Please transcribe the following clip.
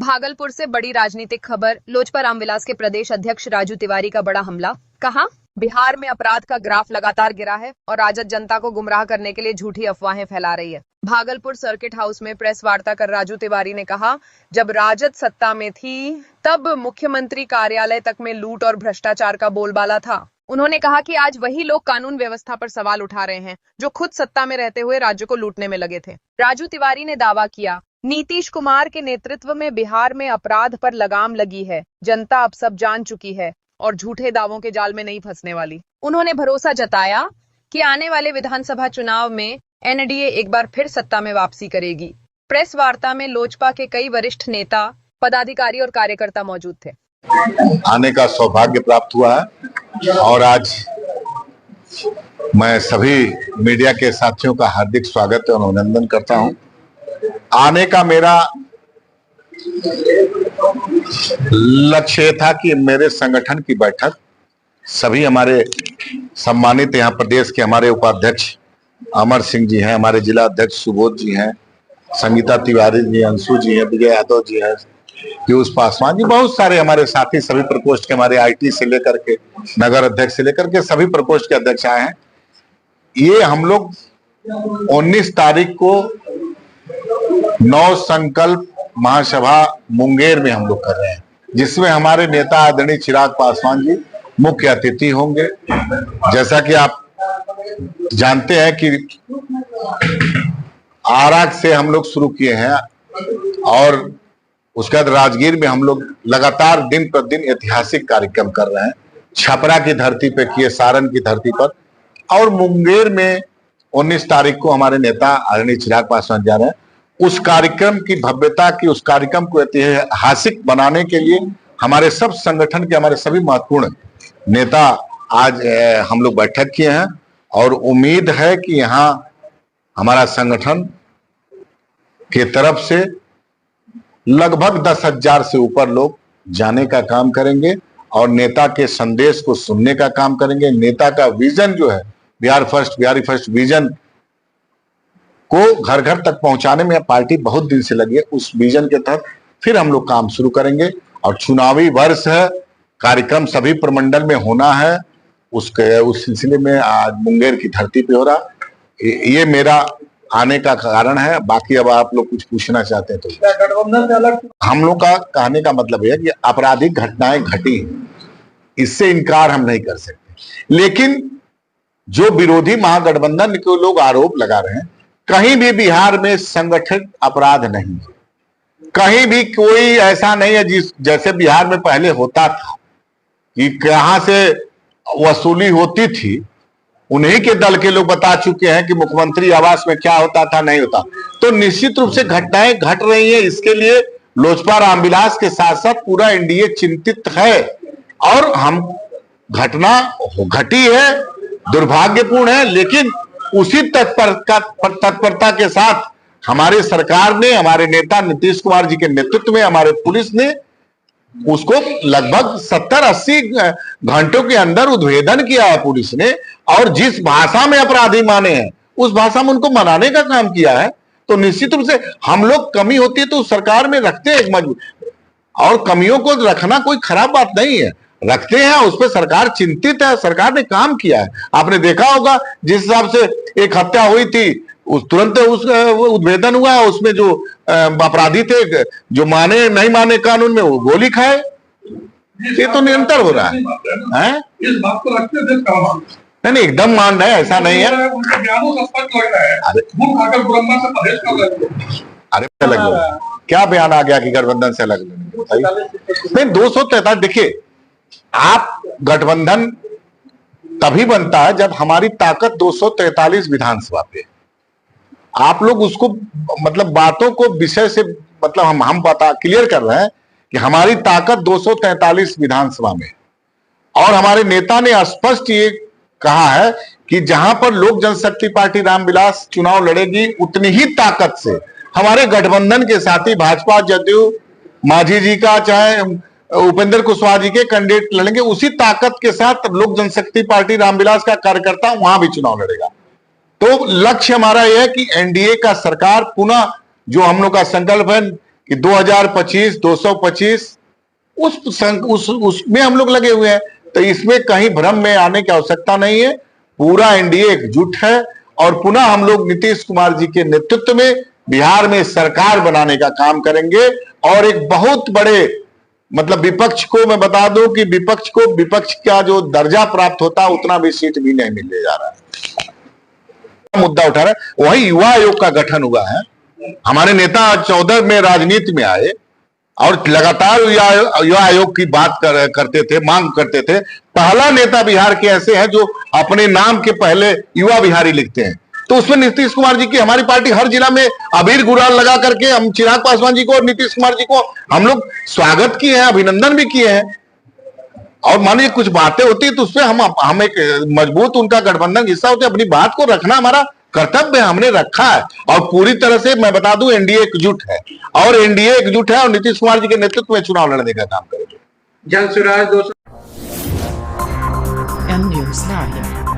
भागलपुर से बड़ी राजनीतिक खबर। लोजपा रामविलास के प्रदेश अध्यक्ष राजू तिवारी का बड़ा हमला। कहा, बिहार में अपराध का ग्राफ लगातार गिरा है और राजद जनता को गुमराह करने के लिए झूठी अफवाहें फैला रही है। भागलपुर सर्किट हाउस में प्रेस वार्ता कर राजू तिवारी ने कहा, जब राजद सत्ता में थी तब मुख्यमंत्री कार्यालय तक में लूट और भ्रष्टाचार का बोलबाला था। उन्होंने कहा कि आज वही लोग कानून व्यवस्था पर सवाल उठा रहे हैं जो खुद सत्ता में रहते हुए राज्य को लूटने में लगे थे। राजू तिवारी ने दावा किया, नीतीश कुमार के नेतृत्व में बिहार में अपराध पर लगाम लगी है। जनता अब सब जान चुकी है और झूठे दावों के जाल में नहीं फंसने वाली। उन्होंने भरोसा जताया कि आने वाले विधानसभा चुनाव में एनडीए एक बार फिर सत्ता में वापसी करेगी। प्रेस वार्ता में लोजपा के कई वरिष्ठ नेता, पदाधिकारी और कार्यकर्ता मौजूद थे। आने का सौभाग्य प्राप्त हुआ है और आज मैं सभी मीडिया के साथियों का हार्दिक स्वागत और अभिनंदन करता हूं। आने का मेरा लक्ष्य था कि मेरे संगठन की बैठक सभी हमारे सम्मानित यहाँ प्रदेश के हमारे उपाध्यक्ष अमर सिंह जी हैं, हमारे जिला अध्यक्ष सुबोध जी हैं, संगीता तिवारी जी, अंशु जी हैं, विजय यादव जी हैं, पीयूष पासवान जी, बहुत सारे हमारे साथी, सभी प्रकोष्ठ के हमारे आईटी से लेकर के नगर अध्यक्ष से लेकर के सभी प्रकोष्ठ के अध्यक्ष आए हैं। ये हम लोग 19 तारीख को नव संकल्प महासभा मुंगेर में हम लोग कर रहे हैं, जिसमें हमारे नेता आदरणीय चिराग पासवान जी मुख्य अतिथि होंगे। जैसा कि आप जानते हैं कि आरा से हम लोग शुरू किए हैं और उसके बाद राजगीर में हम लोग लगातार दिन प्रतिदिन ऐतिहासिक कार्यक्रम कर रहे हैं। छपरा की धरती पे किए, सारण की धरती पर, और मुंगेर में 19 तारीख को हमारे नेता आदरणीय चिराग पासवान जा रहे हैं। उस कार्यक्रम की भव्यता की, उस कार्यक्रम को ऐतिहासिक बनाने के लिए हमारे सब संगठन के हमारे सभी महत्वपूर्ण नेता आज हम लोग बैठक किए हैं और उम्मीद है कि यहाँ हमारा संगठन के तरफ से लगभग 10,000 से ऊपर लोग जाने का काम करेंगे और नेता के संदेश को सुनने का काम करेंगे। नेता का विजन जो है, Bihar first, Bihari first vision को घर घर तक पहुंचाने में पार्टी बहुत दिन से लगी है। उस विजन के तहत फिर हम लोग काम शुरू करेंगे और चुनावी वर्ष है, कार्यक्रम सभी प्रमंडल में होना है। उस सिलसिले में आज मुंगेर की धरती पे हो रहा, ये मेरा आने का कारण है। बाकी अब आप लोग कुछ पूछना चाहते हैं तो हम लोग का कहने का मतलब है कि आपराधिक घटनाएं घटी, इससे इनकार हम नहीं कर सकते, लेकिन जो विरोधी महागठबंधन के लोग आरोप लगा रहे हैं, कहीं भी बिहार में संगठित अपराध नहीं, कहीं भी कोई ऐसा नहीं है जैसे बिहार में पहले होता था कि कहां से वसूली होती थी। उन्हीं के दल के लोग बता चुके हैं कि मुख्यमंत्री आवास में क्या होता था, नहीं होता। तो निश्चित रूप से घटनाएं घट रही हैं, इसके लिए लोजपा रामविलास के साथ साथ पूरा एनडीए चिंतित है और हम घटना घटी है, दुर्भाग्यपूर्ण है, लेकिन उसी तत्परता के साथ हमारे सरकार ने, हमारे नेता नीतीश कुमार जी के नेतृत्व में हमारे पुलिस ने उसको लगभग 70-80 घंटों के अंदर उद्भेदन किया है पुलिस ने, और जिस भाषा में अपराधी माने हैं उस भाषा में उनको मनाने का काम किया है। तो निश्चित रूप से हम लोग कमी होती है तो सरकार में रखते हैं एक मजबूत, और कमियों को रखना कोई खराब बात नहीं है, रखते हैं, उस पर सरकार चिंतित है, सरकार ने काम किया है। आपने देखा होगा जिस हिसाब से एक हत्या हुई थी, उस तुरंत उस उद्भेदन हुआ, उसमें जो अपराधी थे, जो माने नहीं माने कानून में, वो गोली खाए। ये तो निरंतर हो रहा है, इस बात को रखते थे नहीं एकदम मान रहे हैं, ऐसा नहीं है। अरे अलग क्या बयान आ गया कि गठबंधन से अलग नहीं, 243। देखिए, आप गठबंधन तभी बनता है जब हमारी ताकत 243 विधानसभा पे। आप लोग उसको मतलब बातों को विषय से मतलब हम पता क्लियर कर रहे हैं कि हमारी ताकत 243 विधानसभा में, और हमारे नेता ने स्पष्ट ये कहा है कि जहां पर लोक जनशक्ति पार्टी रामविलास चुनाव लड़ेगी, उतनी ही ताकत से हमारे गठबंधन के साथी भाजपा, जदयू, मांझी जी का, चाहे उपेंद्र कुशवाहा जी के कैंडिडेट लड़ेंगे, उसी ताकत के साथ लोक जनशक्ति पार्टी रामविलास का कार्यकर्ता वहां भी चुनाव लड़ेगा। तो लक्ष्य हमारा यह है कि एनडीए का सरकार पुनः, जो हम लोग का संकल्प है कि 2025 225 उसमें हम लोग लगे हुए हैं। तो इसमें कहीं भ्रम में आने की आवश्यकता नहीं है। पूरा एनडीए एकजुट है और पुनः हम लोग नीतीश कुमार जी के नेतृत्व में बिहार में सरकार बनाने का काम करेंगे। और एक बहुत बड़े मतलब विपक्ष को मैं बता दूं कि विपक्ष को विपक्ष का जो दर्जा प्राप्त होता है उतना भी सीट भी नहीं मिलने जा रहा है। मुद्दा उठा रहा है, वही युवा आयोग का गठन हुआ है। हमारे नेता 14 में राजनीति में आए और लगातार युवा आयोग की बात करते थे, मांग करते थे। पहला नेता बिहार के ऐसे हैं जो अपने नाम के पहले युवा बिहारी लिखते हैं। तो उसमें नीतीश कुमार जी की हमारी पार्टी हर जिला में अबीर गुलाल लगा करके हम चिराग पासवान जी को और नीतीश कुमार जी को हम लोग स्वागत किए हैं, अभिनंदन भी किए हैं। और मान लीजिए कुछ बातें होती है तो उसमें हम एक मजबूत उनका गठबंधन हिस्सा होते हैं। अपनी बात को रखना हमारा कर्तव्य हमने रखा है। और पूरी तरह से मैं बता दूं एनडीए एकजुट है और एनडीए एकजुट है और नीतीश कुमार जी के नेतृत्व में चुनाव लड़ने का काम करेंगे। जन स्वराज 200 M News Live.